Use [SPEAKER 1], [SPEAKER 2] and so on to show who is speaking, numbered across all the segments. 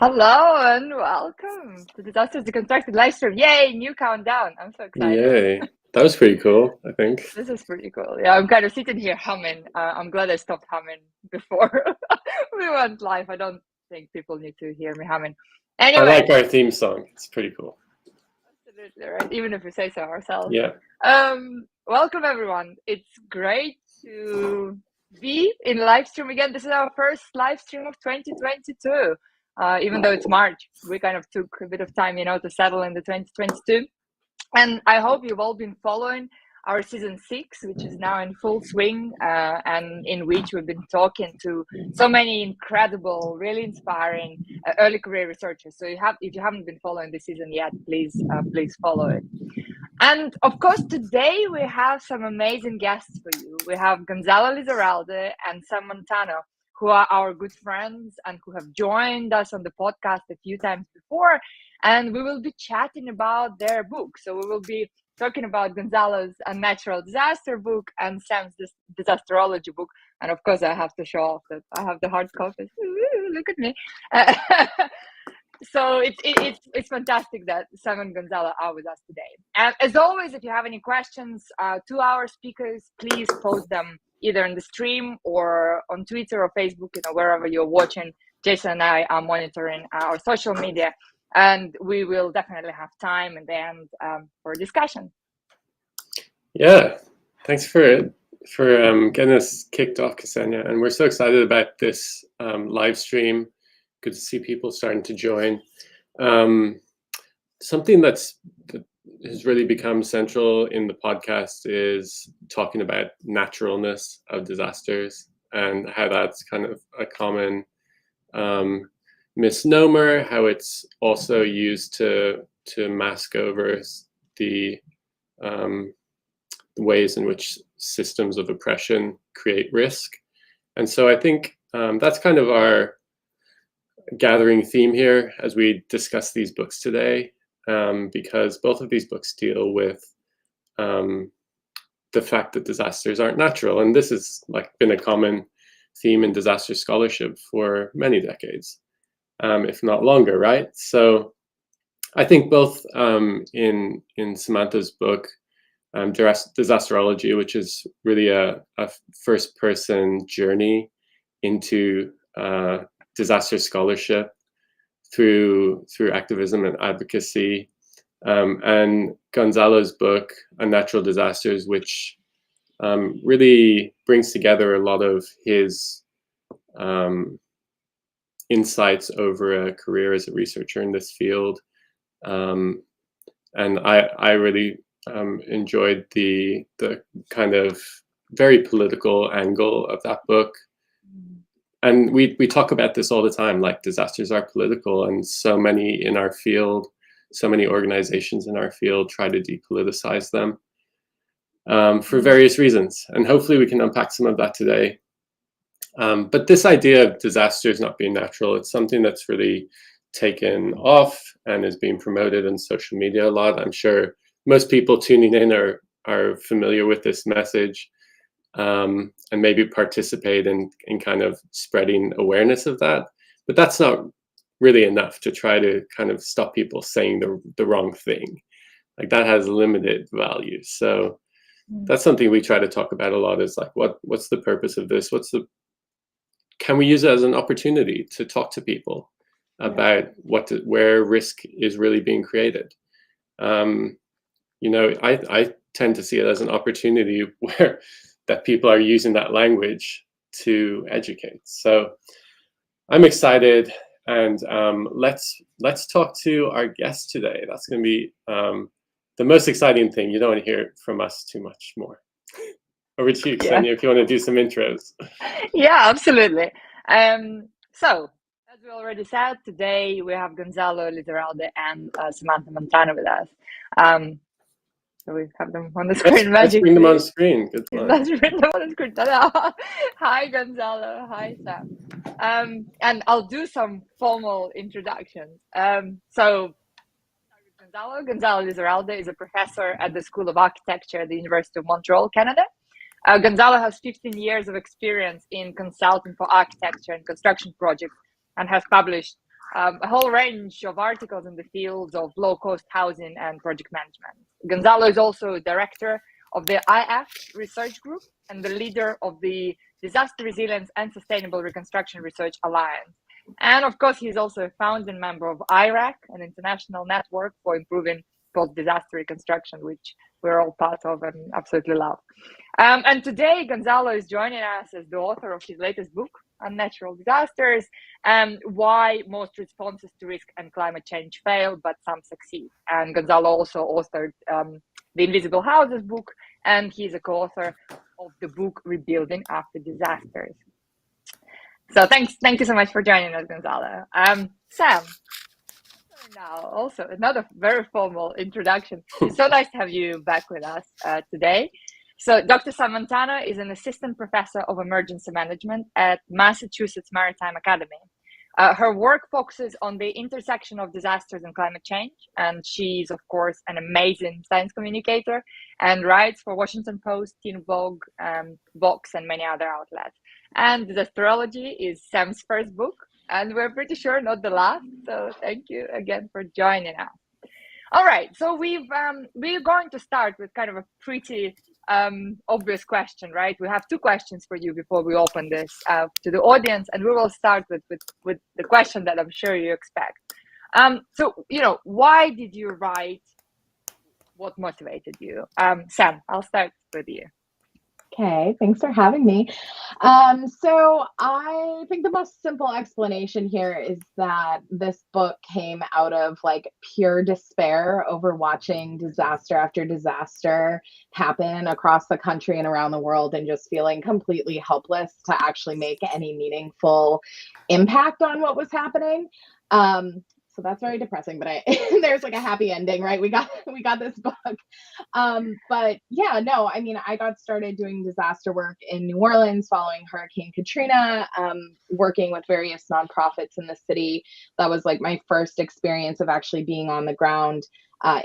[SPEAKER 1] Hello and welcome to Disasters Deconstructed live stream. Yay, new countdown. I'm so excited.
[SPEAKER 2] Yay. That was pretty cool, I think.
[SPEAKER 1] This is pretty cool. Yeah, I'm kind of sitting here humming. I'm glad I stopped humming before we went live. I don't think people need to hear me humming. Anyway.
[SPEAKER 2] I like our theme song. It's pretty cool.
[SPEAKER 1] Absolutely, right? Even if we say so ourselves.
[SPEAKER 2] Yeah.
[SPEAKER 1] Welcome, everyone. It's great to be in live stream again. This is our first live stream of 2022. Even though it's March, we kind of took a bit of time, to settle in the 2022. And I hope you've all been following our season 6, which is now in full swing, and in which we've been talking to so many incredible, really inspiring early career researchers. So if you haven't been following this season yet, please follow it. And of course, today we have some amazing guests for you. We have Gonzalo Lizarralde and Sam Montano, who are our good friends and who have joined us on the podcast a few times before. And we will be chatting about their book. So we will be talking about Gonzalo's Unnatural Disaster book and Sam's Disasterology book. And of course, I have to show off that I have the hard copy. Look at me. So it's fantastic that Sam and Gonzalo are with us today. And as always, if you have any questions to our speakers, please post them either in the stream or on Twitter or Facebook, wherever you're watching. Jason and I are monitoring our social media, and we will definitely have time at the end for discussion.
[SPEAKER 2] Yeah, thanks for getting us kicked off, Ksenia. And we're so excited about this live stream. Good to see people starting to join. Something that has really become central in the podcast is talking about naturalness of disasters and how that's kind of a common misnomer, how it's also used to mask over the ways in which systems of oppression create risk. And so I think that's kind of our gathering theme here as we discuss these books today, because both of these books deal with the fact that disasters aren't natural. And this has been a common theme in disaster scholarship for many decades, if not longer, right? So I think both in Samantha's book, Disasterology, which is really a first-person journey into disaster scholarship through activism and advocacy, and Gonzalo's book, Unnatural Disasters, which really brings together a lot of his insights over a career as a researcher in this field. And I really enjoyed the kind of very political angle of that book. And we talk about this all the time, disasters are political, and so many in our field, so many organizations in our field try to depoliticize them for various reasons. And hopefully we can unpack some of that today. But this idea of disasters not being natural, it's something that's really taken off and is being promoted in social media a lot. I'm sure most people tuning in are familiar with this message. And maybe participate in kind of spreading awareness of that. But that's not really enough to try to kind of stop people saying the wrong thing. That has limited value. So that's something we try to talk about a lot, is what's the purpose of this? Can we use it as an opportunity to talk to people about where risk is really being created? I tend to see it as an opportunity where that people are using that language to educate. So I'm excited, and let's talk to our guest today. That's going to be the most exciting thing. You don't want to hear from us too much more. Over to you, Ksenia, if you want to do some intros.
[SPEAKER 1] Yeah, absolutely. So, as we already said, today we have Gonzalo Lizarralde and Samantha Montano with us. So we have them on the screen.
[SPEAKER 2] Let's bring them on the screen. Good plan.
[SPEAKER 1] Let's bring them on the screen. Hi, Gonzalo. Hi, Sam. And I'll do some formal introductions. So Gonzalo Lizarralde is a professor at the School of Architecture at the University of Montreal, Canada. Gonzalo has 15 years of experience in consulting for architecture and construction projects and has published a whole range of articles in the fields of low-cost housing and project management. Gonzalo is also director of the IF Research Group and the leader of the Disaster Resilience and Sustainable Reconstruction Research Alliance. And of course, he's also a founding member of IRAC, an international network for improving post-disaster reconstruction, which we're all part of and absolutely love. And today, Gonzalo is joining us as the author of his latest book, Unnatural Disasters, and why most responses to risk and climate change fail, but some succeed. And Gonzalo also authored the Invisible Houses book, and he's a co-author of the book Rebuilding After Disasters. So thank you so much for joining us, Gonzalo. Sam, now also another very formal introduction. It's so nice to have you back with us today. So Dr. Sam Montano is an assistant professor of emergency management at Massachusetts Maritime Academy. Her work focuses on the intersection of disasters and climate change, and she's, of course, an amazing science communicator and writes for Washington Post, Teen Vogue, Vox, and many other outlets. And Disasterology is Sam's first book, and we're pretty sure not the last. So thank you again for joining us. All right, so we're going to start with kind of a pretty obvious question, right? We have two questions for you before we open this to the audience, and we will start with the question that I'm sure you expect. So, why did you write? What motivated you? Sam, I'll start with you.
[SPEAKER 3] Okay, thanks for having me. So I think the most simple explanation here is that this book came out of like pure despair over watching disaster after disaster happen across the country and around the world, and just feeling completely helpless to actually make any meaningful impact on what was happening. So that's very depressing, but there's like a happy ending, right? We got this book. But yeah, no, I mean, I got started doing disaster work in New Orleans following Hurricane Katrina, working with various nonprofits in the city. That was like my first experience of actually being on the ground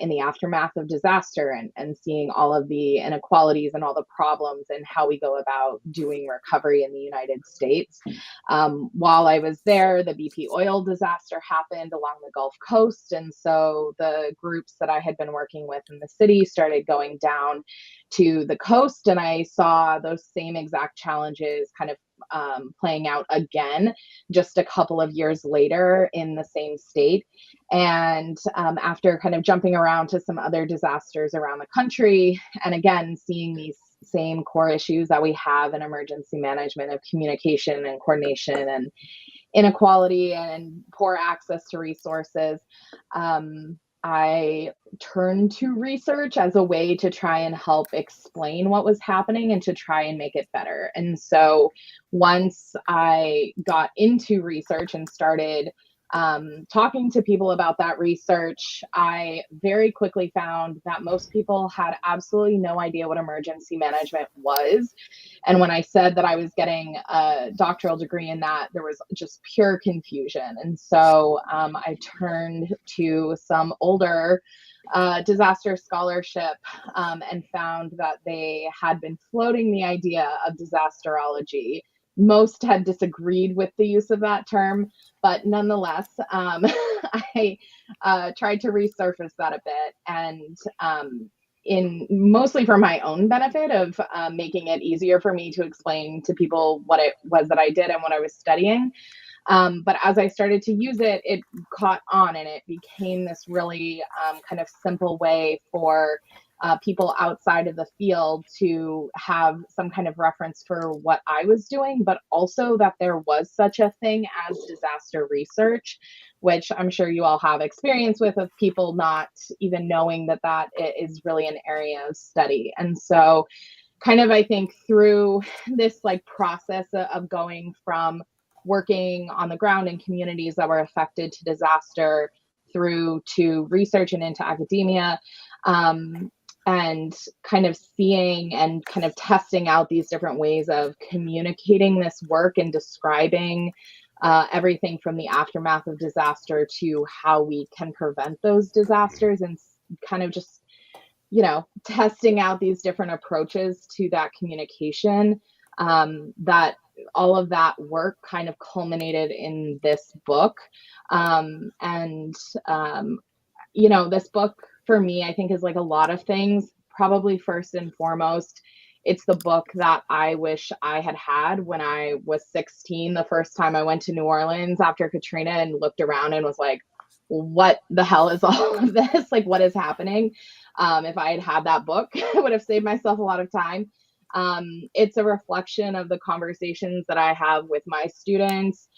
[SPEAKER 3] in the aftermath of disaster, and seeing all of the inequalities and all the problems and how we go about doing recovery in the United States. While I was there, the BP oil disaster happened along the Gulf Coast. And so the groups that I had been working with in the city started going down to the coast, and I saw those same exact challenges kind of playing out again just a couple of years later in the same state. And after kind of jumping around to some other disasters around the country, and again seeing these same core issues that we have in emergency management of communication and coordination and inequality and poor access to resources, I turned to research as a way to try and help explain what was happening and to try and make it better. And so once I got into research and started talking to people about that research, I very quickly found that most people had absolutely no idea what emergency management was. And when I said that I was getting a doctoral degree in that, there was just pure confusion. And so I turned to some older disaster scholarship and found that they had been floating the idea of disasterology. Most had disagreed with the use of that term, but nonetheless, I tried to resurface that a bit, and in mostly for my own benefit of making it easier for me to explain to people what it was that I did and what I was studying. But as I started to use it, it caught on, and it became this really kind of simple way for people outside of the field to have some kind of reference for what I was doing, but also that there was such a thing as disaster research, which I'm sure you all have experience with, of people not even knowing that that is really an area of study. And so kind of, I think through this like process of going from working on the ground in communities that were affected to disaster through to research and into academia, and kind of seeing and kind of testing out these different ways of communicating this work and describing everything from the aftermath of disaster to how we can prevent those disasters, and kind of just, testing out these different approaches to that communication, that all of that work kind of culminated in this book. This book for me, I think, is like a lot of things. Probably first and foremost, it's the book that I wish I had had when I was 16, the first time I went to New Orleans after Katrina and looked around and was like, what the hell is all of this? Like, what is happening? If I had had that book, I would have saved myself a lot of time. It's a reflection of the conversations that I have with my students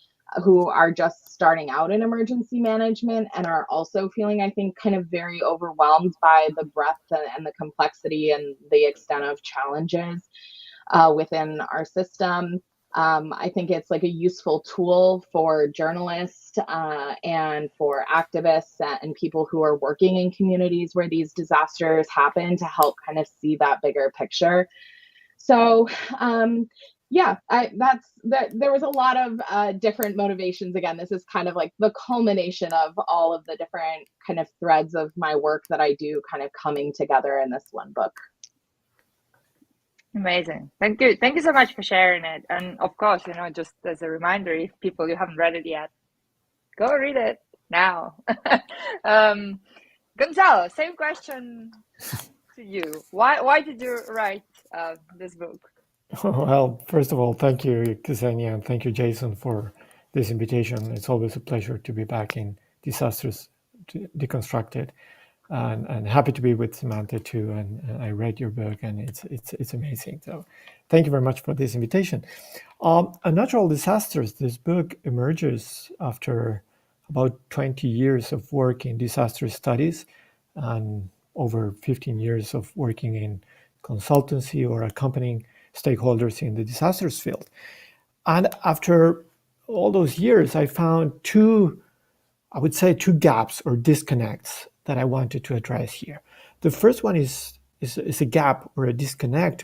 [SPEAKER 3] who are just starting out in emergency management and are also feeling, I think, kind of very overwhelmed by the breadth and the complexity and the extent of challenges within our system. I think it's like a useful tool for journalists and for activists and people who are working in communities where these disasters happen to help kind of see that bigger picture. So, there was a lot of different motivations. Again, this is kind of like the culmination of all of the different kind of threads of my work that I do kind of coming together in this one book.
[SPEAKER 1] Amazing. Thank you so much for sharing it. And of course, just as a reminder, if people you haven't read it yet, go read it now. Gonzalo, same question to you. Why did you write this book?
[SPEAKER 4] Well, first of all, thank you, Ksenia, and thank you, Jason, for this invitation. It's always a pleasure to be back in Disasters Deconstructed, and happy to be with Samantha too. And I read your book, and it's amazing. So, thank you very much for this invitation. Unnatural Disasters. This book emerges after about 20 years of work in disaster studies, and over 15 years of working in consultancy or accompanying stakeholders in the disasters field. And after all those years, I found two gaps or disconnects that I wanted to address here. The first one is a gap or a disconnect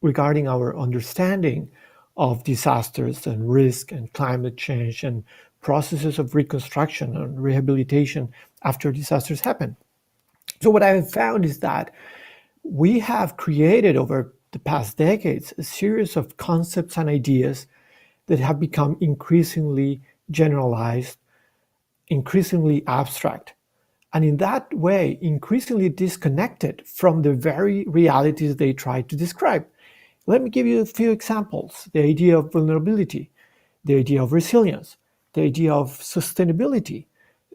[SPEAKER 4] regarding our understanding of disasters and risk and climate change and processes of reconstruction and rehabilitation after disasters happen. So what I have found is that we have created over the past decades a series of concepts and ideas that have become increasingly generalized, increasingly abstract, and in that way increasingly disconnected from the very realities they try to describe. Let me give you a few examples. The idea of vulnerability, the idea of resilience, the idea of sustainability,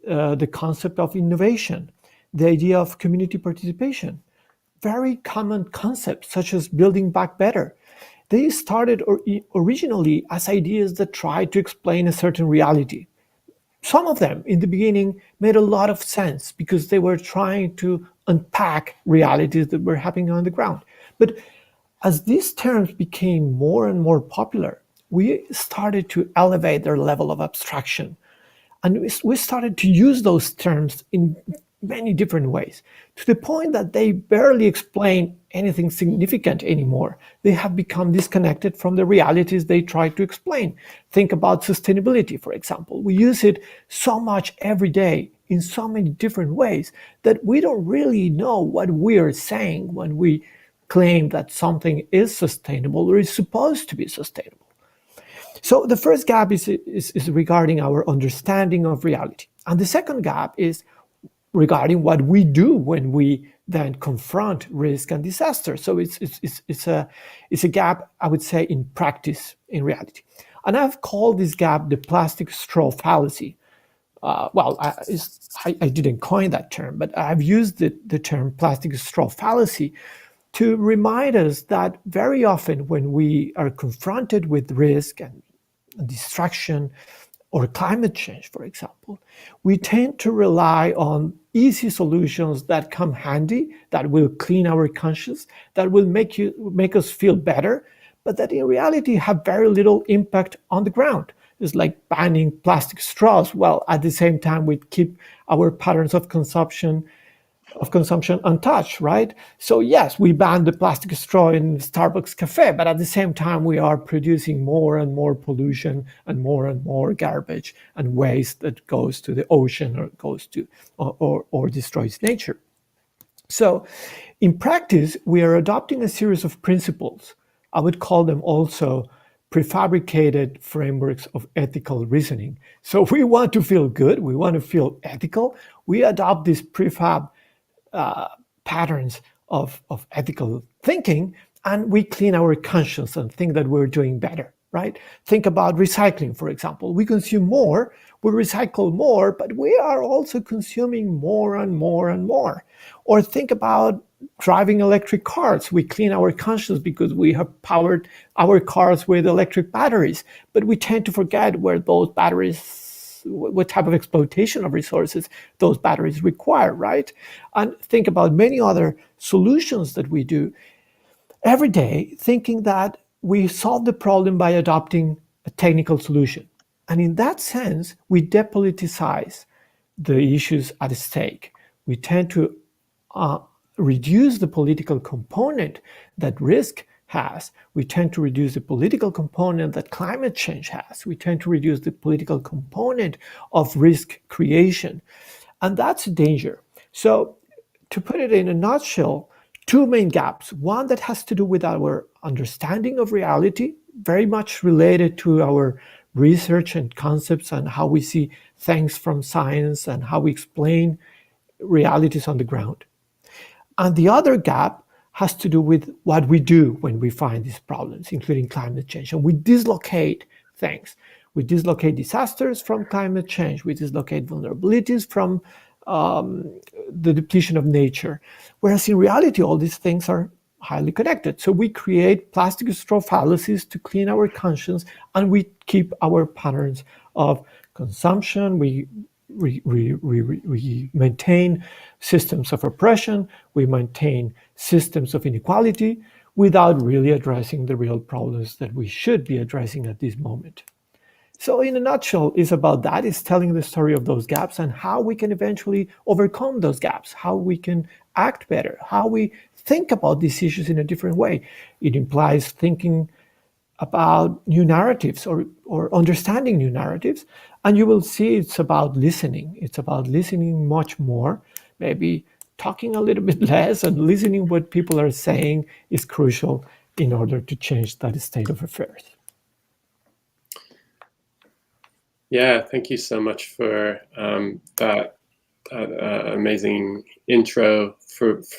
[SPEAKER 4] the concept of innovation, the idea of community participation. Very common concepts such as building back better. They started originally as ideas that tried to explain a certain reality. Some of them in the beginning made a lot of sense because they were trying to unpack realities that were happening on the ground. But as these terms became more and more popular, we started to elevate their level of abstraction. And we started to use those terms in many different ways, to the point that they barely explain anything significant anymore. They have become disconnected from the realities they try to explain. Think about sustainability, for example. We use it so much every day in so many different ways that we don't really know what we are saying when we claim that something is sustainable or is supposed to be sustainable. So the first gap is regarding our understanding of reality. And the second gap is regarding what we do when we then confront risk and disaster. So it's a gap, I would say, in practice, in reality. And I've called this gap the plastic straw fallacy. I didn't coin that term, but I've used the term plastic straw fallacy to remind us that very often when we are confronted with risk and destruction or climate change, for example, we tend to rely on easy solutions that come handy, that will clean our conscience, that will make us feel better, but that in reality have very little impact on the ground. It's like banning plastic straws. Well, at the same time, we keep our patterns of consumption untouched, right? So yes, we banned the plastic straw in Starbucks cafe, but at the same time, we are producing more and more pollution and more garbage and waste that goes to the ocean or goes to or destroys nature. So in practice, we are adopting a series of principles. I would call them also prefabricated frameworks of ethical reasoning. So we want to feel good, we want to feel ethical, we adopt these prefab patterns of ethical thinking, and we clean our conscience and think that we're doing better, right? Think about recycling, for example. We consume more, we recycle more, but we are also consuming more and more and more. Or think about driving electric cars. We clean our conscience because we have powered our cars with electric batteries, but we tend to forget where those batteries, what type of exploitation of resources those batteries require, right? And think about many other solutions that we do every day, thinking that we solve the problem by adopting a technical solution. And in that sense, we depoliticize the issues at stake. We tend to reduce the political component that risk has. We tend to reduce the political component that climate change has. We tend to reduce the political component of risk creation. And that's a danger. So to put it in a nutshell, two main gaps. One that has to do with our understanding of reality, very much related to our research and concepts and how we see things from science and how we explain realities on the ground. And the other gap has to do with what we do when we find these problems, including climate change. And we dislocate things. We dislocate disasters from climate change. We dislocate vulnerabilities from the depletion of nature. Whereas in reality, all these things are highly connected. So we create plastic straw fallacies to clean our conscience, and we keep our patterns of consumption. We maintain systems of oppression. We maintain systems of inequality without really addressing the real problems that we should be addressing at this moment. So in a nutshell, it's about that. It's telling the story of those gaps and how we can eventually overcome those gaps, how we can act better, how we think about these issues in a different way. It implies thinking about new narratives or understanding new narratives. And you will see it's about listening. It's about listening much more, maybe talking a little bit less, and listening what people are saying is crucial in order to change that state of affairs.
[SPEAKER 2] Yeah, thank you so much for that amazing intro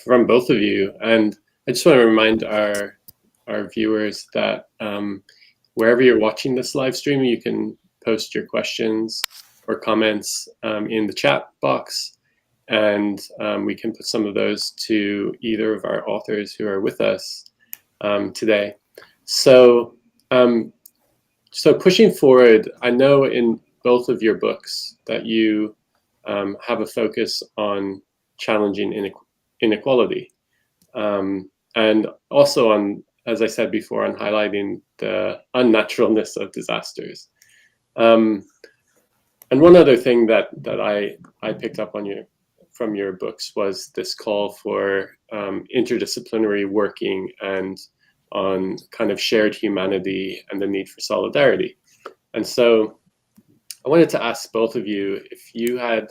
[SPEAKER 2] from both of you. And I just want to remind our viewers that wherever you're watching this live stream, you can post your questions or comments in the chat box, and we can put some of those to either of our authors who are with us today. So pushing forward, I know in both of your books that you have a focus on challenging inequality, and also on, as I said before, on highlighting the unnaturalness of disasters. And one other thing that I picked up on from your books was this call for interdisciplinary working and on kind of shared humanity and the need for solidarity. And so I wanted to ask both of you if you had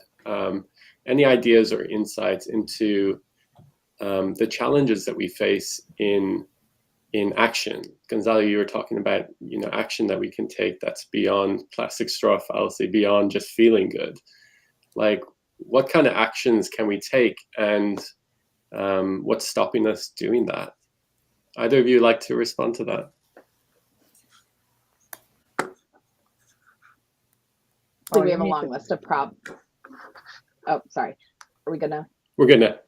[SPEAKER 2] any ideas or insights into the challenges that we face in action. Gonzalo, you were talking about action that we can take that's beyond plastic straw fallacy, beyond just feeling good. Like, what kind of actions can we take, and what's stopping us doing that? Either of you like to respond to that?
[SPEAKER 3] I think we have a long list of Oh, sorry. Are we gonna?
[SPEAKER 2] We're gonna.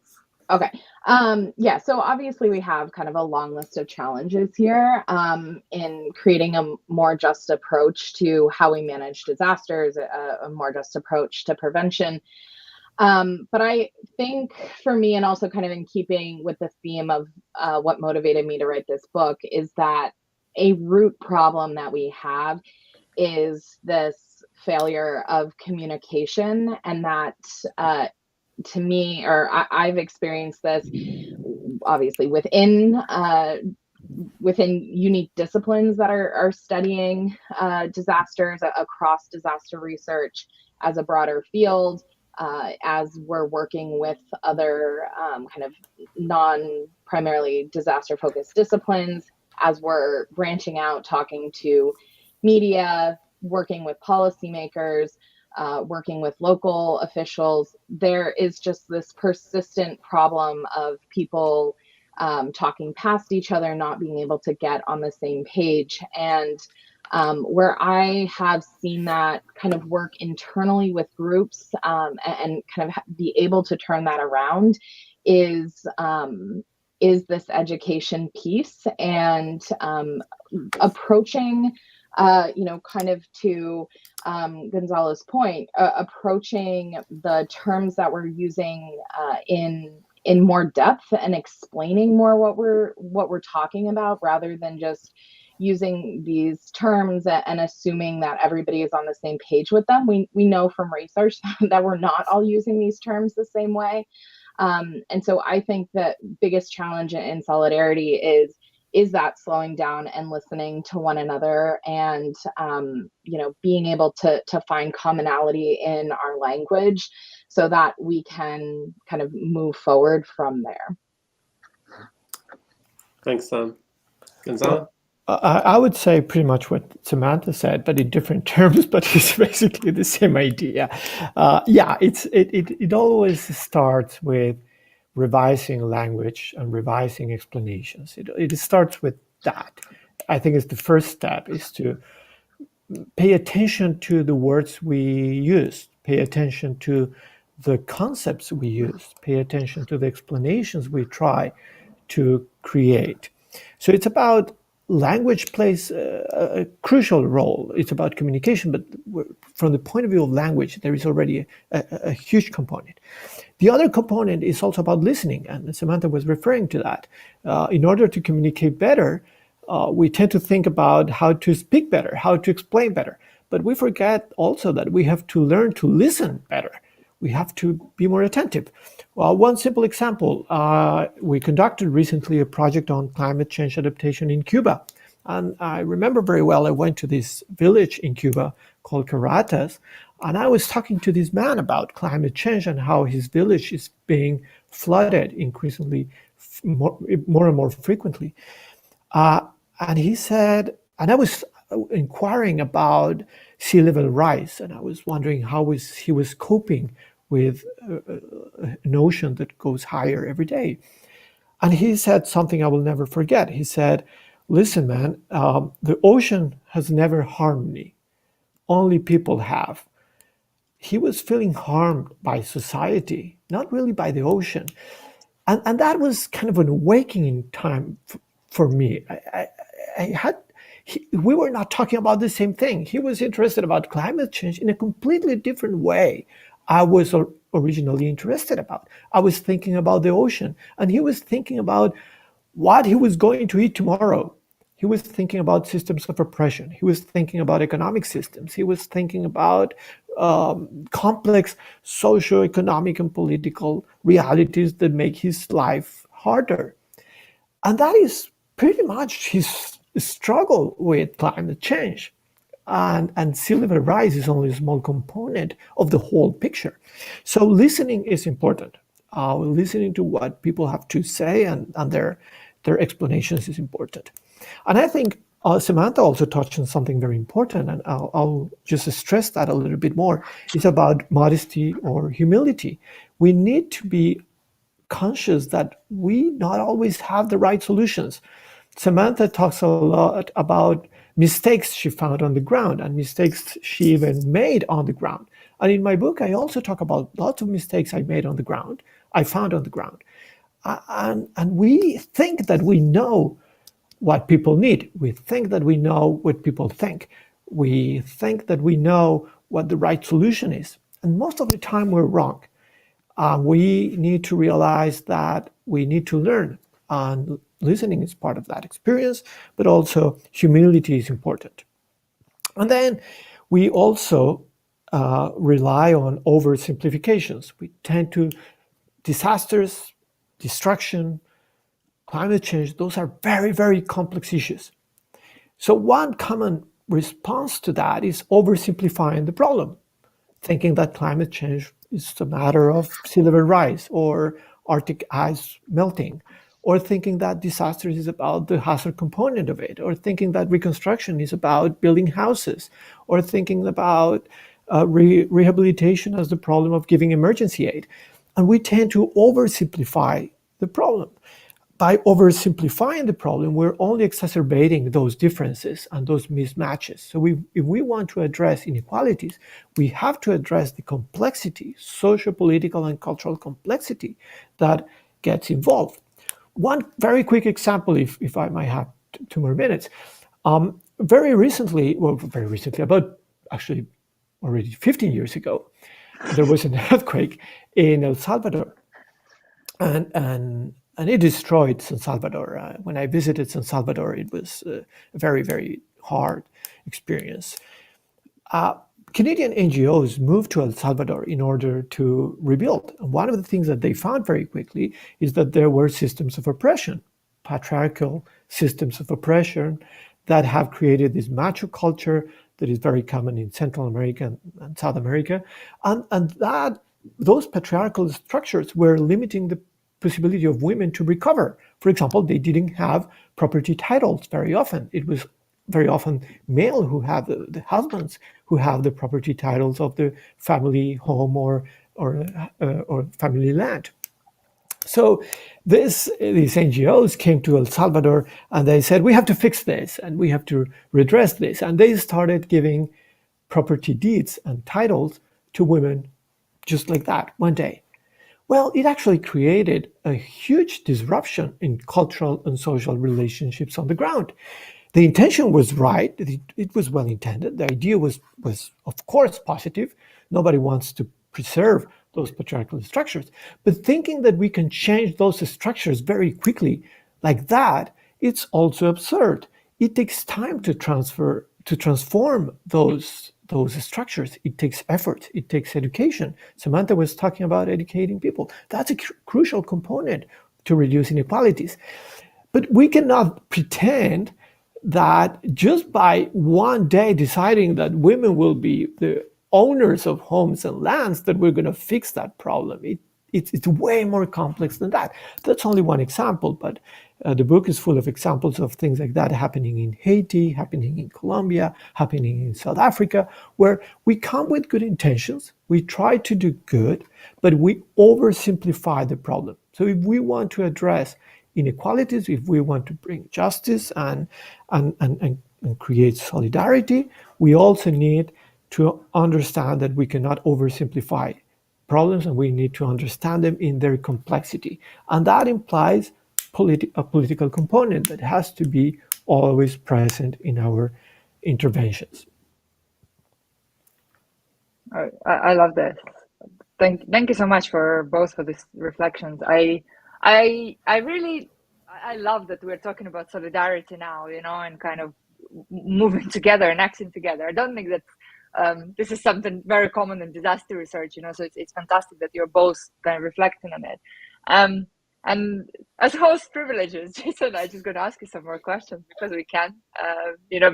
[SPEAKER 3] Okay. Yeah, so obviously we have kind of a long list of challenges here in creating a more just approach to how we manage disasters, a more just approach to prevention. But I think for me, and also kind of in keeping with the theme of what motivated me to write this book, is that a root problem that we have is this failure of communication, and that to me, or I've experienced this obviously within unique disciplines that are studying disasters across disaster research as a broader field, as we're working with other kind of non-primarily disaster-focused disciplines, as we're branching out, talking to media, working with policymakers, working with local officials, there is just this persistent problem of people talking past each other, not being able to get on the same page. And where I have seen that kind of work internally with groups and kind of be able to turn that around is this education piece and approaching, kind of to Gonzalo's point, approaching the terms that we're using in more depth and explaining more what we're talking about, rather than just using these terms and assuming that everybody is on the same page with them. We know from research that we're not all using these terms the same way. And so I think that biggest challenge in solidarity is that slowing down and listening to one another, and being able to find commonality in our language so that we can kind of move forward from there.
[SPEAKER 2] Thanks, Sam. Gonzalo?
[SPEAKER 4] I would say pretty much what Samantha said, but in different terms, but it's basically the same idea. It always starts with revising language and revising explanations. It starts with that. I think it's the first step, is to pay attention to the words we use, pay attention to the concepts we use, pay attention to the explanations we try to create. So it's about language plays a crucial role. It's about communication, but from the point of view of language, there is already a huge component. The other component is also about listening, and Samantha was referring to that. In order to communicate better, we tend to think about how to speak better, how to explain better, but we forget also that we have to learn to listen better. We have to be more attentive. Well, one simple example, we conducted recently a project on climate change adaptation in Cuba. And I remember very well, I went to this village in Cuba called Caratas, and I was talking to this man about climate change and how his village is being flooded increasingly more and more frequently. And he said, and I was inquiring about sea level rise, and I was wondering how he was coping with an ocean that goes higher every day. And he said something I will never forget. He said, listen, man, the ocean has never harmed me. Only people have. He was feeling harmed by society, not really by the ocean. And that was kind of an awakening time for me. We were not talking about the same thing. He was interested about climate change in a completely different way I was originally interested about. I was thinking about the ocean, and he was thinking about what he was going to eat tomorrow. He was thinking about systems of oppression. He was thinking about economic systems. He was thinking about complex socio-economic and political realities that make his life harder. And that is pretty much his struggle with climate change. And sea level rise is only a small component of the whole picture. So listening is important. Listening to what people have to say and their explanations is important. And I think Samantha also touched on something very important, and I'll just stress that a little bit more. It's about modesty or humility. We need to be conscious that we not always have the right solutions. Samantha talks a lot about mistakes she found on the ground and mistakes she even made on the ground. And in my book, I also talk about lots of mistakes I found on the ground. And we think that we know what people need. We think that we know what people think. We think that we know what the right solution is. And most of the time we're wrong. We need to realize that we need to learn, and listening is part of that experience, but also humility is important. And then we also rely on oversimplifications. We tend to, disasters, destruction, climate change, those are very, very complex issues. So one common response to that is oversimplifying the problem, thinking that climate change is a matter of sea level rise or Arctic ice melting or thinking that disasters is about the hazard component of it, or thinking that reconstruction is about building houses, or thinking about rehabilitation as the problem of giving emergency aid. And we tend to oversimplify the problem. By oversimplifying the problem, we're only exacerbating those differences and those mismatches. So if we want to address inequalities, we have to address the complexity, socio-political and cultural complexity that gets involved. One very quick example, if I might have 2 more minutes. Very recently, about actually already 15 years ago, there was an earthquake in El Salvador. And it destroyed San Salvador. When I visited San Salvador, it was a very, very hard experience. Canadian NGOs moved to El Salvador in order to rebuild. And one of the things that they found very quickly is that there were systems of oppression, patriarchal systems of oppression that have created this macho culture that is very common in Central America and South America. And that those patriarchal structures were limiting the possibility of women to recover. For example, they didn't have property titles very often. It was very often male who have the husbands who have the property titles of the family home or family land. So these NGOs came to El Salvador and they said, we have to fix this and we have to redress this. And they started giving property deeds and titles to women just like that one day. Well, it actually created a huge disruption in cultural and social relationships on the ground. The intention was right. It was well intended. The idea was of course positive. Nobody wants to preserve those patriarchal structures. But thinking that we can change those structures very quickly like that, it's also absurd. It takes time to transform those structures. It takes effort. It takes education. Samantha was talking about educating people. That's a crucial component to reduce inequalities. But we cannot pretend that just by one day deciding that women will be the owners of homes and lands that we're going to fix that problem. It's way more complex than that. That's only one example, but the book is full of examples of things like that happening in Haiti, happening in Colombia, happening in South Africa, where we come with good intentions, we try to do good, but we oversimplify the problem. So if we want to address inequalities, if we want to bring justice and create solidarity, we also need to understand that we cannot oversimplify problems and we need to understand them in their complexity. And that implies a political component that has to be always present in our interventions.
[SPEAKER 1] I love this. Thank you so much for these reflections. I love that we're talking about solidarity now, and kind of moving together and acting together. I don't think that this is something very common in disaster research, so it's fantastic that you're both kind of reflecting on it. And as host privileges, Jason, I'm just going to ask you some more questions because we can,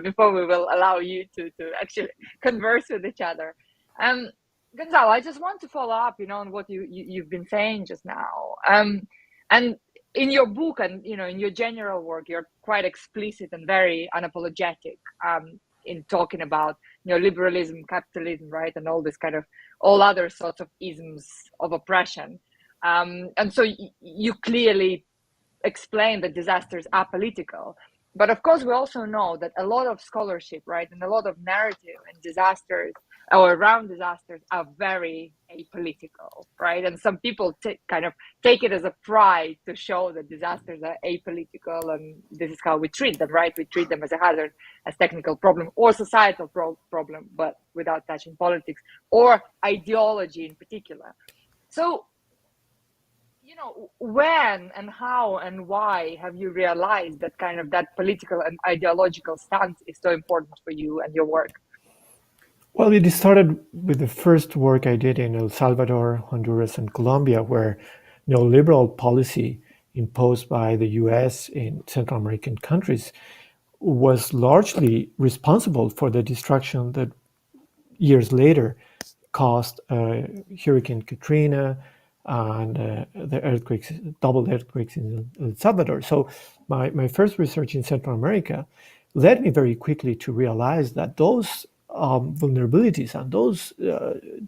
[SPEAKER 1] before we will allow you to actually converse with each other. Gonzalo, I just want to follow up, on what you've been saying just now. And in your book and, in your general work, you're quite explicit and very unapologetic in talking about neoliberalism, capitalism, right? And all other sorts of isms of oppression. And so you clearly explain that disasters are political. But of course, we also know that a lot of scholarship, right, and a lot of narrative in disasters or around disasters are very apolitical, right? And some people take it as a pride to show that disasters are apolitical, and this is how we treat them, right? We treat them as a hazard, as technical problem or societal problem, but without touching politics or ideology in particular. So, when and how and why have you realized that that political and ideological stance is so important for you and your work?
[SPEAKER 4] Well, it started with the first work I did in El Salvador, Honduras, and Colombia, where neoliberal policy imposed by the US in Central American countries was largely responsible for the destruction that years later caused Hurricane Katrina, and the earthquakes, double earthquakes in El Salvador. So my first research in Central America led me very quickly to realize that those vulnerabilities and those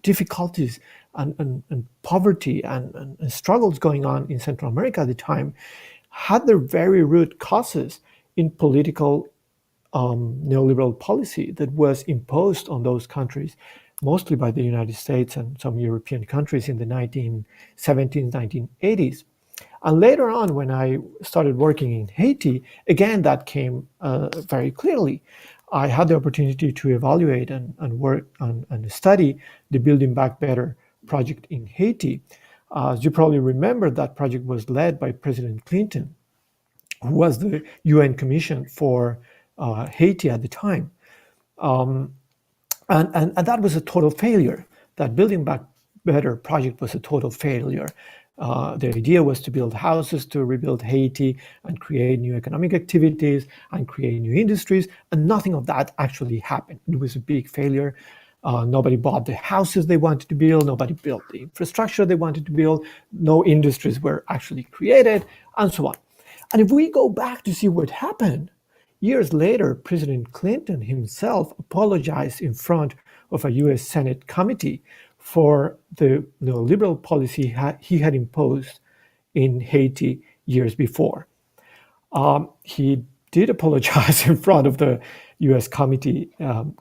[SPEAKER 4] difficulties and poverty and struggles going on in Central America at the time had their very root causes in political neoliberal policy that was imposed on those countries, mostly by the United States and some European countries in the 1970s, 1980s. And later on, when I started working in Haiti, again, that came very clearly. I had the opportunity to evaluate and work on and study the Building Back Better project in Haiti. As you probably remember, that project was led by President Clinton, who was the UN Commission for Haiti at the time. And that was a total failure. That Building Back Better project was a total failure. The idea was to build houses to rebuild Haiti and create new economic activities and create new industries, and nothing of that actually happened. It was a big failure. Nobody bought the houses they wanted to build, nobody built the infrastructure they wanted to build, no industries were actually created, and so on. And if we go back to see what happened, years later, President Clinton himself apologized in front of a US Senate committee for the neoliberal policy he had imposed in Haiti years before. He did apologize in front of the US committee,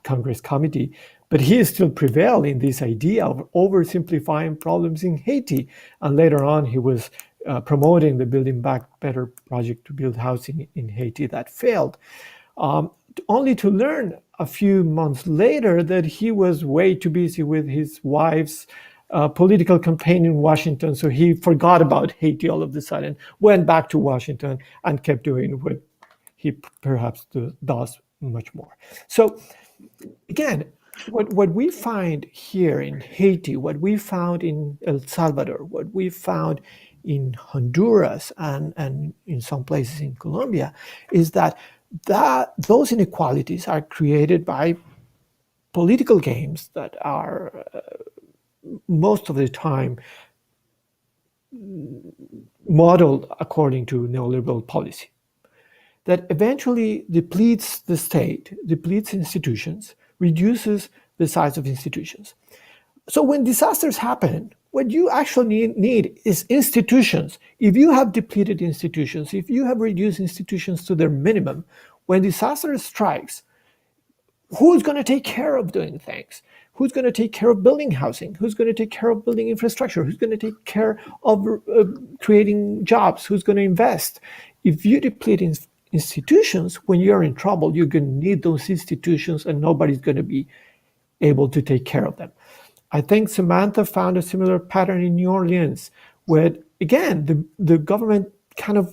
[SPEAKER 4] Congress committee, but he still prevailed in this idea of oversimplifying problems in Haiti. And later on, he was promoting the Building Back Better project to build housing in Haiti that failed, only to learn a few months later that he was way too busy with his wife's political campaign in Washington. So he forgot about Haiti all of a sudden, went back to Washington and kept doing what he perhaps does much more. So again, what we find here in Haiti, what we found in El Salvador, what we found in Honduras and in some places in Colombia is that those inequalities are created by political games that are most of the time modeled according to neoliberal policy that eventually depletes the state, depletes institutions, reduces the size of institutions. So when disasters happen, what you actually need is institutions. If you have depleted institutions, if you have reduced institutions to their minimum, when disaster strikes, who's going to take care of doing things? Who's going to take care of building housing? Who's going to take care of building infrastructure? Who's going to take care of creating jobs? Who's going to invest? If you deplete institutions, when you're in trouble, you're going to need those institutions and nobody's going to be able to take care of them. I think Samantha found a similar pattern in New Orleans, where, again, the government kind of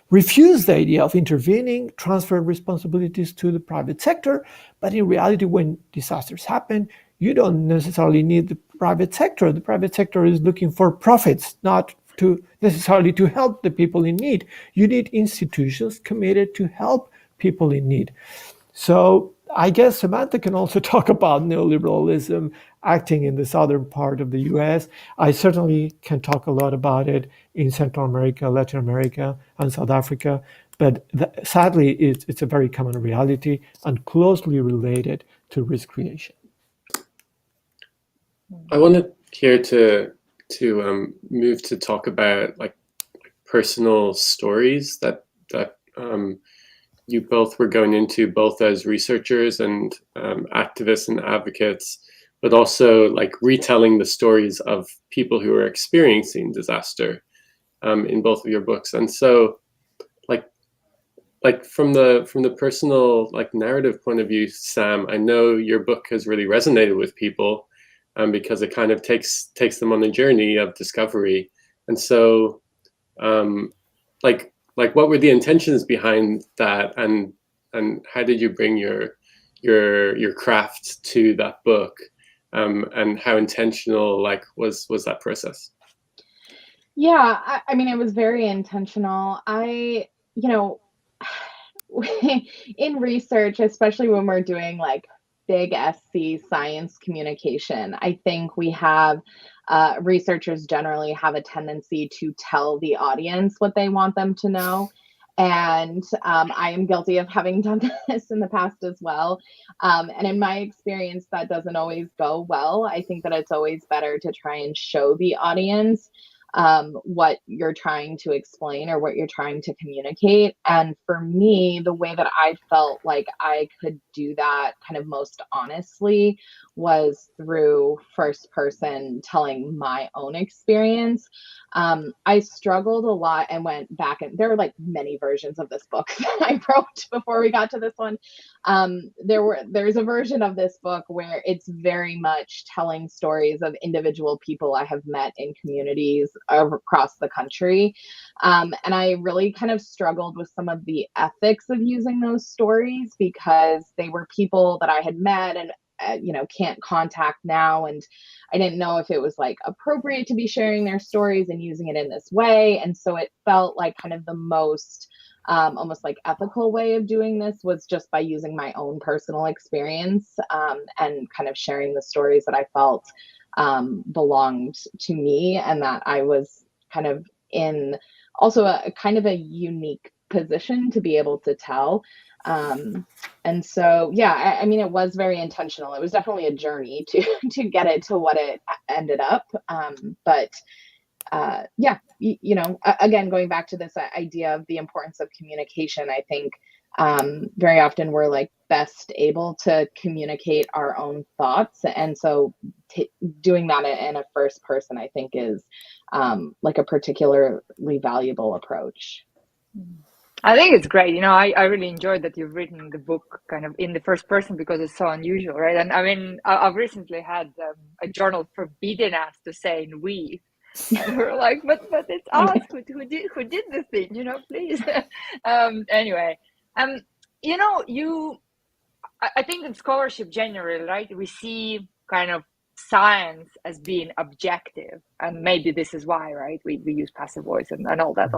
[SPEAKER 4] refused the idea of intervening, transfer responsibilities to the private sector. But in reality, when disasters happen, you don't necessarily need the private sector. The private sector is looking for profits, not necessarily to help the people in need. You need institutions committed to help people in need. So I guess Samantha can also talk about neoliberalism acting in the southern part of the US. I certainly can talk a lot about it in Central America, Latin America, and South Africa. But sadly, it's a very common reality and closely related to risk creation.
[SPEAKER 2] I wanted here to move to talk about like personal stories that you both were going into, both as researchers and activists and advocates, but also like retelling the stories of people who are experiencing disaster in both of your books. And so like from the personal like narrative point of view, Sam, I know your book has really resonated with people because it kind of takes them on a journey of discovery. And so like what were the intentions behind that, and how did you bring your craft to that book, and how intentional like was that process?
[SPEAKER 3] Yeah, I mean, it was very intentional. In research, especially when we're doing like big SC science communication. I think we have researchers generally have a tendency to tell the audience what they want them to know. And I am guilty of having done this in the past as well. And in my experience, that doesn't always go well. I think that it's always better to try and show the audience what you're trying to explain or what you're trying to communicate. And for me, the way that I felt like I could do that kind of most honestly was through first person telling my own experience. I struggled a lot and went back, and there were like many versions of this book that I wrote before we got to this one. There's a version of this book where it's very much telling stories of individual people I have met in communities across the country. And I really kind of struggled with some of the ethics of using those stories because they were people that I had met and can't contact now. And I didn't know if it was like appropriate to be sharing their stories and using it in this way. And so it felt like kind of the most almost like ethical way of doing this was just by using my own personal experience and kind of sharing the stories that I felt belonged to me, and that I was kind of in also a kind of a unique position to be able to tell. And so, yeah, I mean, it was very intentional. It was definitely a journey to get it to what it ended up. But again, going back to this idea of the importance of communication, I think very often we're like best able to communicate our own thoughts. And so doing that in a first person, I think is like a particularly valuable approach.
[SPEAKER 1] I think it's great. I really enjoyed that you've written the book kind of in the first person because it's so unusual, right? And I mean, I've recently had a journal forbidden us to say we. And we're like, but it's us who did the thing, please. Anyway, I think in scholarship generally, right, we see kind of science as being objective, and maybe this is why, right, we use passive voice and all that.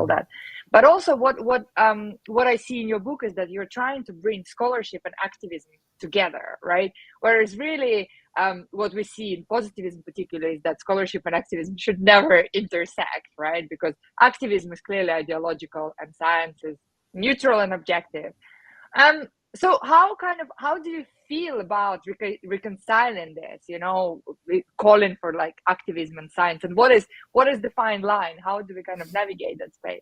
[SPEAKER 1] But also what I see in your book is that you're trying to bring scholarship and activism together, right? Whereas really what we see in positivism particularly is that scholarship and activism should never intersect, right? Because activism is clearly ideological and science is neutral and objective. So how do you feel about reconciling this, calling for like activism and science, and what is the fine line? How do we kind of navigate that space?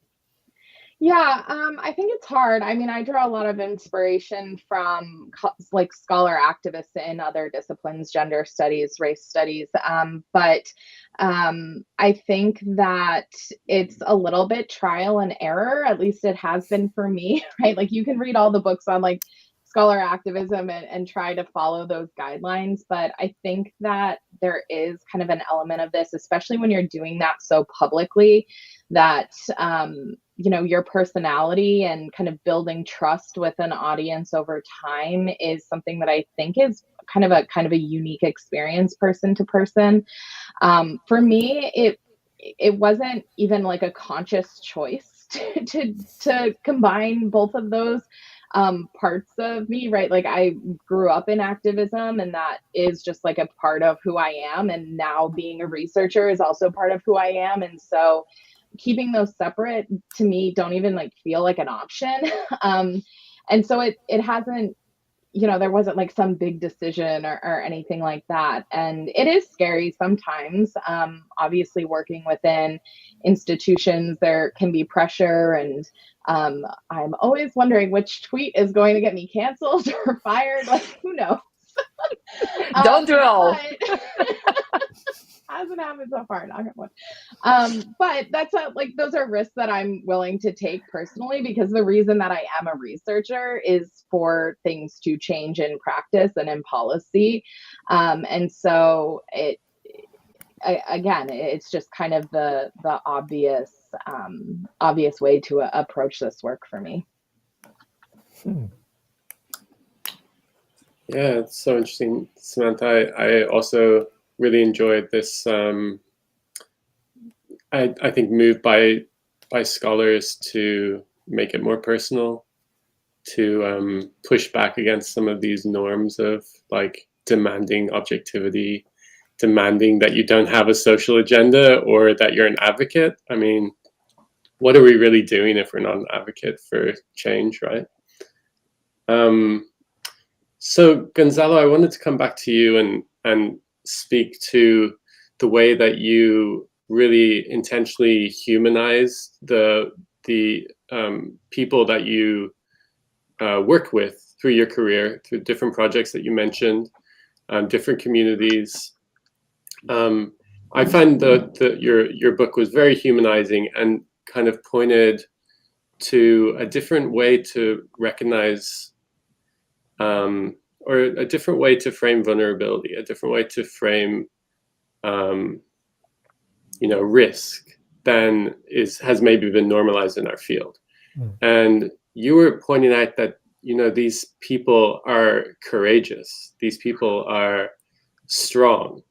[SPEAKER 3] Yeah, I think it's hard. I mean, I draw a lot of inspiration from like scholar activists in other disciplines, gender studies, race studies. But I think that it's a little bit trial and error. At least it has been for me, right? Like you can read all the books on like scholar activism and try to follow those guidelines. But I think that there is kind of an element of this, especially when you're doing that so publicly, that your personality and kind of building trust with an audience over time is something that I think is kind of a unique experience person to person. For me, it wasn't even like a conscious choice to combine both of those parts of me, right? Like I grew up in activism, and that is just like a part of who I am. And now being a researcher is also part of who I am. And so keeping those separate to me don't even like feel like an option. And so it hasn't, there wasn't like some big decision or anything like that. And it is scary sometimes. Obviously working within institutions, there can be pressure, and I'm always wondering which tweet is going to get me canceled or fired. Like, who knows?
[SPEAKER 1] Don't do it all.
[SPEAKER 3] Hasn't happened so far, knock on wood. But that's those are risks that I'm willing to take personally, because the reason that I am a researcher is for things to change in practice and in policy. And so it's just kind of the obvious way to approach this work for me.
[SPEAKER 2] Yeah, it's so interesting, Samantha. I also really enjoyed this. I think move by scholars to make it more personal, to push back against some of these norms of like demanding objectivity, demanding that you don't have a social agenda or that you're an advocate. I mean, what are we really doing if we're not an advocate for change, right? So Gonzalo, I wanted to come back to you and speak to the way that you really intentionally humanize the people that you work with through your career, through different projects that you mentioned, different communities. I find that your book was very humanizing and kind of pointed to a different way to recognize or a different way to frame vulnerability, a different way to frame risk than has maybe been normalized in our field. And you were pointing out that these people are courageous, these people are strong,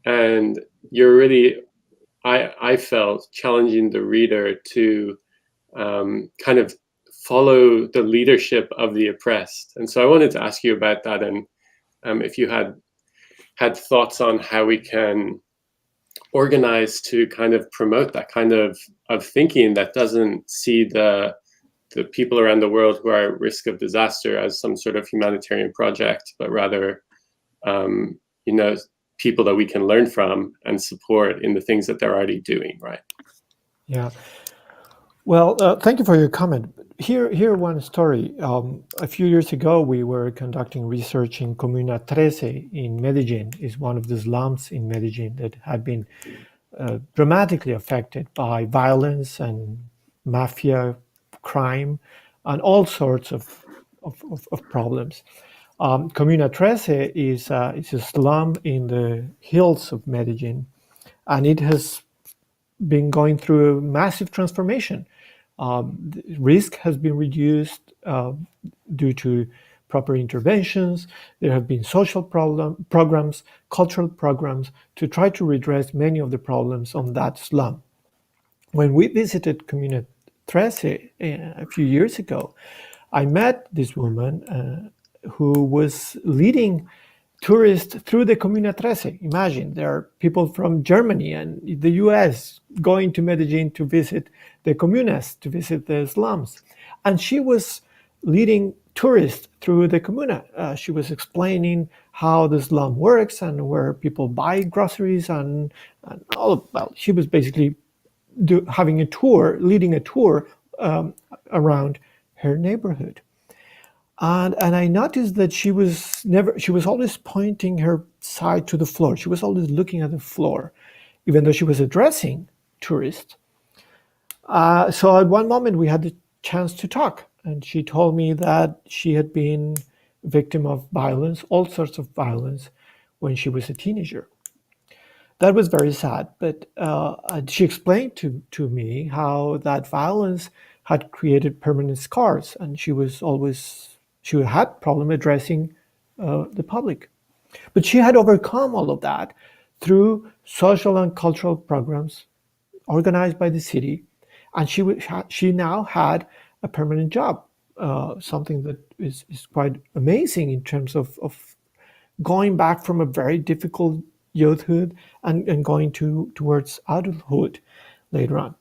[SPEAKER 2] and you're really, I felt, challenging the reader to kind of follow the leadership of the oppressed. And so I wanted to ask you about that, and if you had thoughts on how we can organize to kind of promote that kind of thinking that doesn't see the people around the world who are at risk of disaster as some sort of humanitarian project, but rather people that we can learn from and support in the things that they're already doing, right?
[SPEAKER 4] Yeah. Well, thank you for your comment. Here one story. A few years ago, we were conducting research in Comuna 13 in Medellin. It's one of the slums in Medellin that had been dramatically affected by violence and mafia crime and all sorts of problems. Comuna 13 is a slum in the hills of Medellin, and it has been going through a massive transformation. The risk has been reduced due to proper interventions. There have been social programs, cultural programs to try to redress many of the problems on that slum. When we visited Comuna 13 a few years ago, I met this woman who was leading tourists through the Comuna 13. Imagine, there are people from Germany and the US going to Medellin to visit the comunas, to visit the slums. And she was leading tourists through the comuna. She was explaining how the slum works and where people buy groceries and all of, well, she was basically having a tour, leading a tour around her neighborhood. And I noticed that she was always pointing her side to the floor. She was always looking at the floor, even though she was addressing tourists. So at one moment we had the chance to talk, and she told me that she had been a victim of violence, all sorts of violence, when she was a teenager. That was very sad, but she explained to me how that violence had created permanent scars, and she had problem addressing the public. But she had overcome all of that through social and cultural programs organized by the city, and she now had a permanent job, something that is quite amazing in terms of going back from a very difficult youthhood and going towards adulthood later on.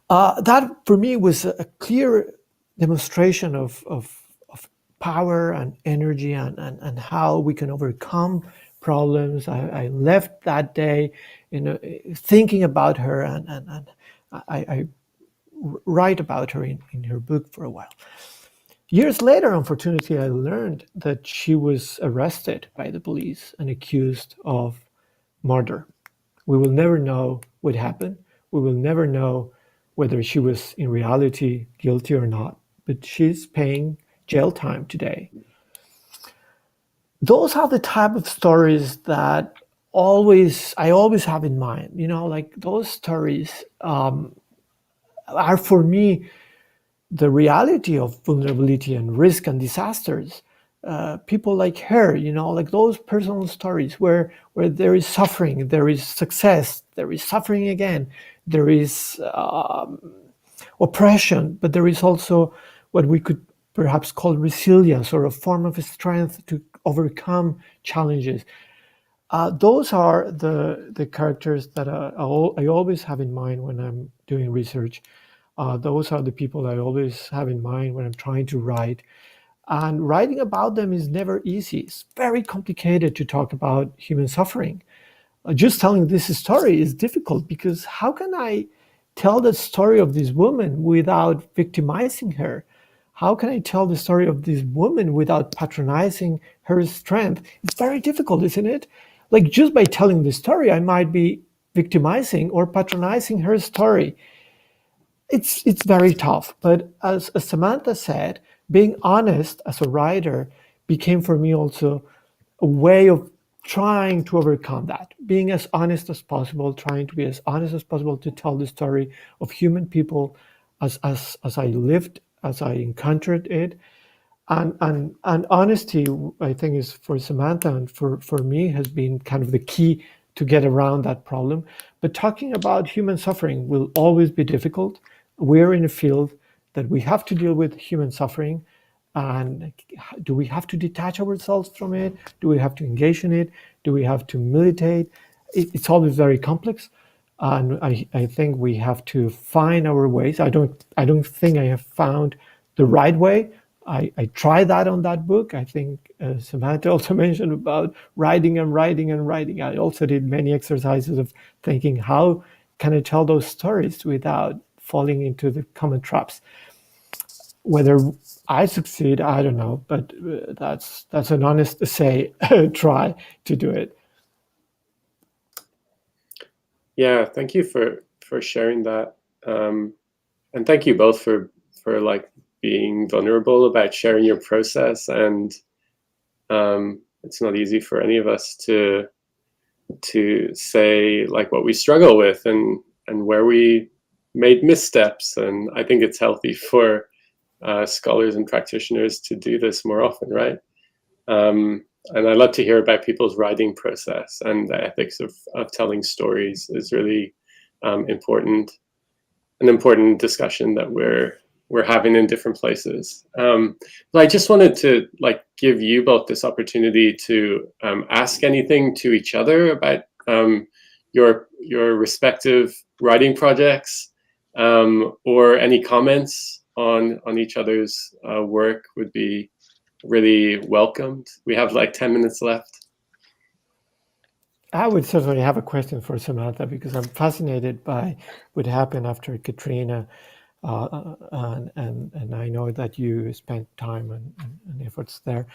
[SPEAKER 4] That for me was a clear demonstration of power and energy and how we can overcome problems. I left that day thinking about her, and I write about her in her book for a while. Years later, unfortunately, I learned that she was arrested by the police and accused of murder. We will never know what happened. We will never know whether she was in reality guilty or not, but she's paying jail time today. Those are the type of stories that I always have in mind. Like those stories are for me the reality of vulnerability and risk and disasters. People like her, like those personal stories where there is suffering, there is success, there is suffering again, there is oppression, but there is also what we could perhaps call resilience, or a form of strength to overcome challenges. Those are the characters that I always have in mind when I'm doing research. Those are the people I always have in mind when I'm trying to write. And writing about them is never easy. It's very complicated to talk about human suffering. Just telling this story is difficult, because how can I tell the story of this woman without victimizing her? How can I tell the story of this woman without patronizing her strength? It's very difficult, isn't it? Like, just by telling the story, I might be victimizing or patronizing her story. It's very tough. But as Samantha said, being honest as a writer became for me also a way of trying to overcome that, being as honest as possible, trying to be as honest as possible to tell the story of human people as I lived, as I encountered it. And honesty, I think, is for Samantha and for me has been kind of the key to get around that problem. But talking about human suffering will always be difficult. We're in a field that we have to deal with human suffering. And do we have to detach ourselves from it? Do we have to engage in it? Do we have to militate? It's always very complex. And I think we have to find our ways. I don't think I have found the right way. I tried that on that book. I think Samantha also mentioned about writing and writing and writing. I also did many exercises of thinking, how can I tell those stories without falling into the common traps? Whether I succeed, I don't know, but that's an honest say, try to do it.
[SPEAKER 2] Yeah, thank you for sharing that, and thank you both for like being vulnerable about sharing your process. And it's not easy for any of us to say like what we struggle with and where we made missteps. And I think it's healthy for scholars and practitioners to do this more often, right? And I love to hear about people's writing process, and the ethics of telling stories is really important, an important discussion that we're having in different places. But I just wanted to like give you both this opportunity to ask anything to each other about your respective writing projects, or any comments on each other's work would be really welcomed. We have like 10 minutes left.
[SPEAKER 4] I would certainly have a question for Samantha, because I'm fascinated by what happened after Katrina, and I know that you spent time and efforts there.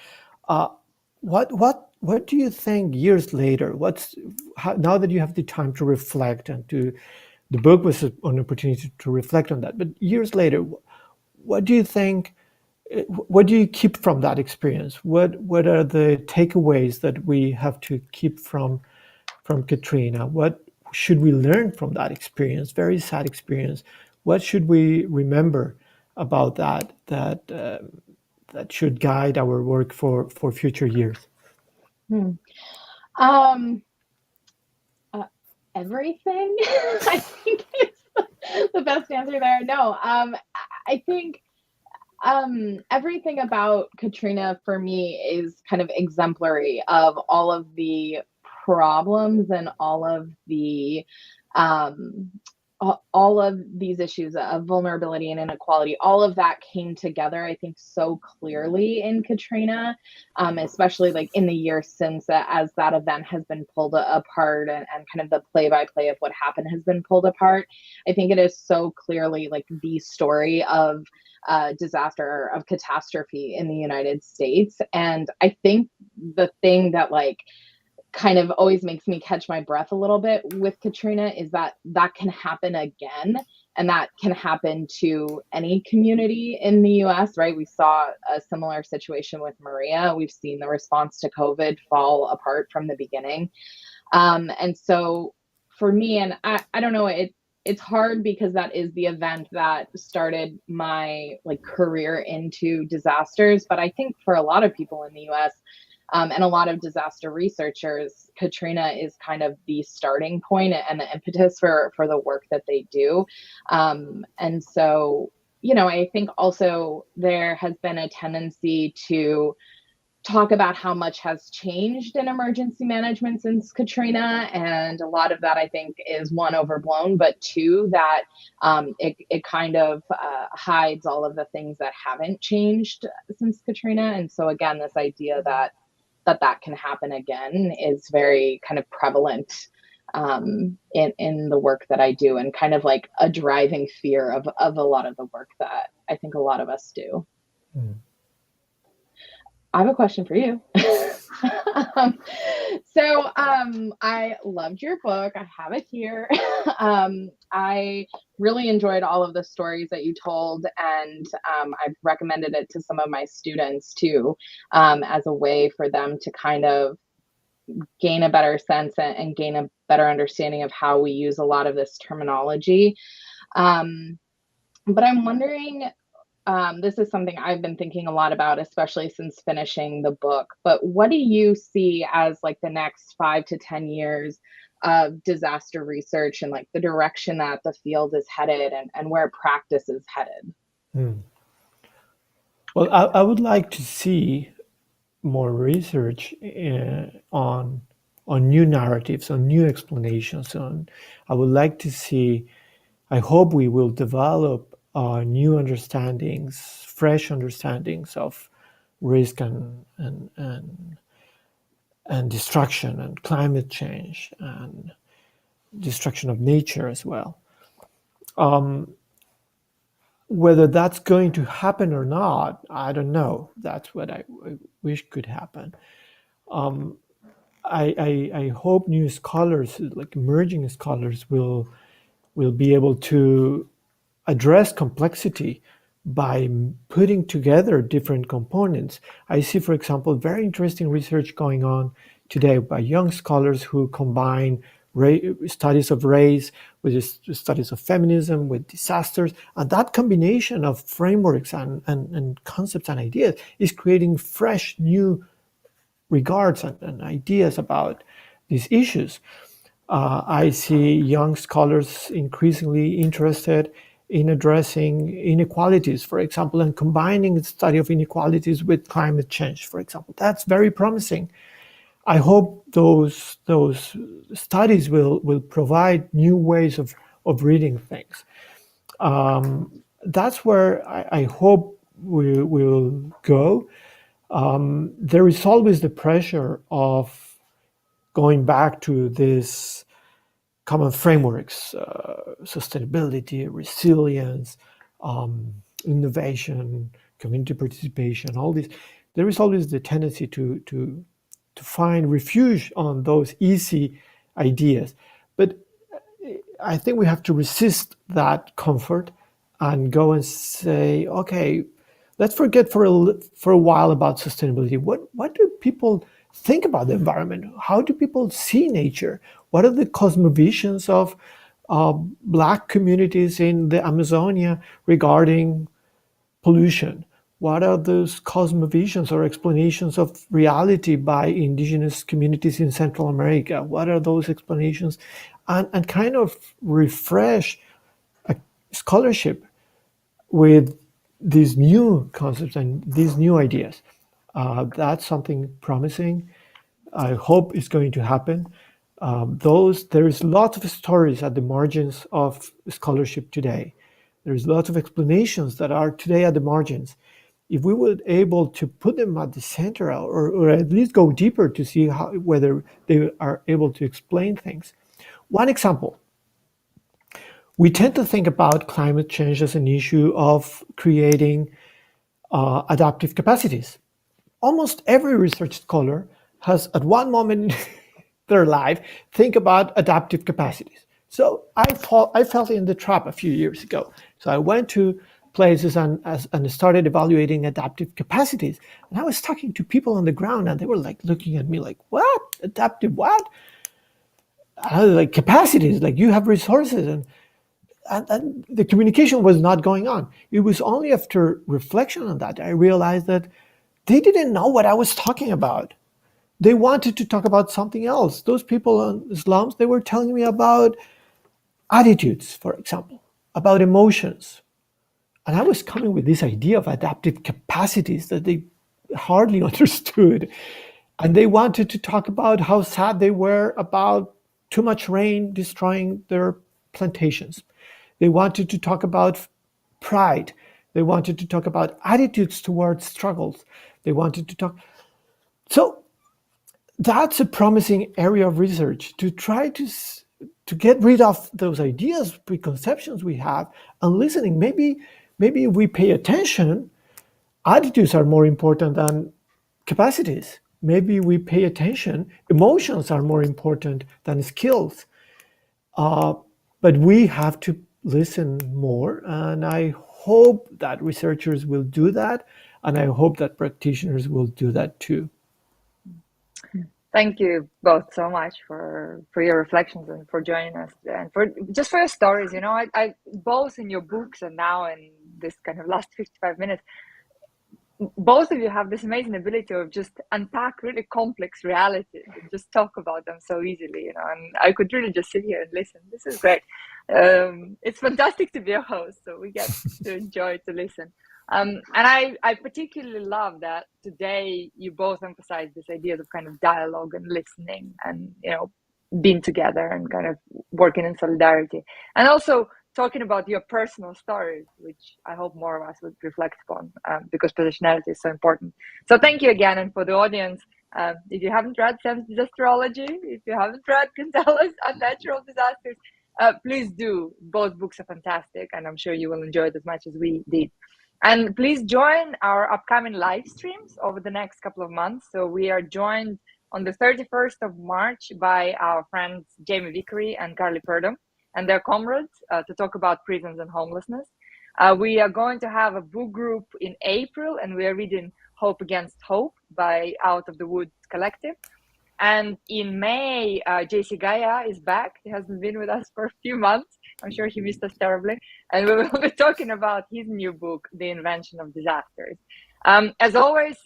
[SPEAKER 4] What do you think years later? Now that you have the time to reflect and the book was an opportunity to reflect on that. But years later, what do you think? What do you keep from that experience? What are the takeaways that we have to keep from Katrina? What should we learn from that experience? Very sad experience. What should we remember about that should guide our work for future years?
[SPEAKER 3] Everything. I think it's the best answer there. No, I think everything about Katrina for me is kind of exemplary of all of the problems and all of these issues of vulnerability and inequality. All of that came together, I think, so clearly in Katrina, especially like in the years since as that event has been pulled apart and kind of the play-by-play of what happened has been pulled apart. I think it is so clearly like the story of disaster, of catastrophe in the United States. And I think the thing that like kind of always makes me catch my breath a little bit with Katrina is that can happen again, and that can happen to any community in the US, right? We saw a similar situation with Maria. We've seen the response to COVID fall apart from the beginning. And so for me, and I don't know, it's hard because that is the event that started my like career into disasters. But I think for a lot of people in the US, and a lot of disaster researchers, Katrina is kind of the starting point and the impetus for the work that they do. And so I think also there has been a tendency to talk about how much has changed in emergency management since Katrina. And a lot of that, I think, is one, overblown, but two, that it kind of hides all of the things that haven't changed since Katrina. And so again, this idea that can happen again is very kind of prevalent in the work that I do, and kind of like a driving fear of a lot of the work that I think a lot of us do. Mm. I have a question for you. So I loved your book. I have it here. I really enjoyed all of the stories that you told, and I've recommended it to some of my students too, as a way for them to kind of gain a better sense and gain a better understanding of how we use a lot of this terminology. But I'm wondering, this is something I've been thinking a lot about, especially since finishing the book, but what do you see as like the next 5 to 10 years of disaster research, and like the direction that the field is headed, and where practice is headed?
[SPEAKER 4] Well, I would like to see more research on new narratives, on new explanations. I would like to see, I hope we will develop new understandings, fresh understandings of risk and destruction and climate change and destruction of nature as well. Whether that's going to happen or not, I don't know. That's what I wish could happen. I hope new scholars, like emerging scholars, will be able to address complexity by putting together different components. I see, for example, very interesting research going on today by young scholars who combine studies of race with studies of feminism, with disasters, and that combination of frameworks and concepts and ideas is creating fresh new regards and ideas about these issues. I see young scholars increasingly interested in addressing inequalities, for example, and combining the study of inequalities with climate change, for example. That's very promising. I hope those studies will provide new ways of reading things. That's where I hope we will go. There is always the pressure of going back to this common frameworks, sustainability, resilience, innovation, community participation, all this. There is always the tendency to find refuge on those easy ideas. But I think we have to resist that comfort and go and say, okay, let's forget for a while about sustainability. What do people think about the environment? How do people see nature? What are the cosmovisions of Black communities in the Amazonia regarding pollution? What are those cosmovisions or explanations of reality by indigenous communities in Central America? What are those explanations? And kind of refresh a scholarship with these new concepts and these new ideas. That's something promising. I hope it's going to happen. There is lots of stories at the margins of scholarship today. There's lots of explanations that are today at the margins. If we were able to put them at the center, or at least go deeper to see whether they are able to explain things. One example, we tend to think about climate change as an issue of creating adaptive capacities. Almost every research scholar has, at one moment in their life, think about adaptive capacities. So I fell in the trap a few years ago. So I went to places and started evaluating adaptive capacities. And I was talking to people on the ground, and they were like looking at me like, what? Adaptive what? I was like, capacities, like you have resources. And the communication was not going on. It was only after reflection on that I realized that they didn't know what I was talking about. They wanted to talk about something else. Those people in the slums, they were telling me about attitudes, for example, about emotions, And I was coming with this idea of adaptive capacities that they hardly understood. And they wanted to talk about how sad they were about too much rain destroying their plantations. They wanted to talk about pride. They wanted to talk about attitudes towards struggles. They wanted to talk. So that's a promising area of research, to try to get rid of those ideas, preconceptions we have, and listening. Maybe if we pay attention, attitudes are more important than capacities. Maybe we pay attention, emotions are more important than skills. But we have to listen more, and I hope that researchers will do that, and I hope that practitioners will do that too.
[SPEAKER 1] Thank you both so much for your reflections and for joining us and for your stories. You know, I both in your books and now in this kind of last 55 minutes, both of you have this amazing ability of just unpack really complex realities and just talk about them so easily, you know, and I could really just sit here and listen. This is great. It's fantastic to be a host, so we get to enjoy to listen. And I particularly love that today you both emphasize this idea of kind of dialogue and listening and, you know, being together and kind of working in solidarity. And also talking about your personal stories, which I hope more of us would reflect upon, because positionality is so important. So thank you again. And for the audience, if you haven't read Sam's Disasterology, if you haven't read Gonzalo's Unnatural Disasters, please do. Both books are fantastic, and I'm sure you will enjoy it as much as we did. And please join our upcoming live streams over the next couple of months. So we are joined on the 31st of March by our friends Jamie Vickery and Carly Purdom and their comrades to talk about prisons and homelessness. We are going to have a book group in April, and we are reading Hope Against Hope by Out of the Woods Collective. And in May, JC Gaia is back. He hasn't been with us for a few months. I'm sure he missed us terribly. And we will be talking about his new book, The Invention of Disasters. As always,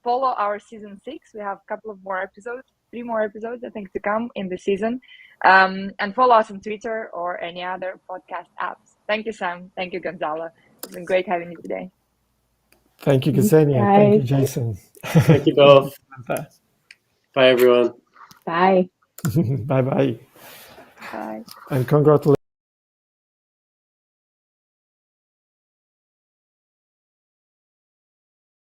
[SPEAKER 1] follow our season 6. We have a couple of more episodes, 3 more episodes, I think, to come in the season. And follow us on Twitter or any other podcast apps. Thank you, Sam. Thank you, Gonzalo. It's been great having you today.
[SPEAKER 4] Thank you, Ksenia. Thank you, Jason.
[SPEAKER 2] Thank you both. Bye, everyone.
[SPEAKER 3] Bye.
[SPEAKER 4] Bye-bye.
[SPEAKER 1] Bye.
[SPEAKER 4] And congratulations.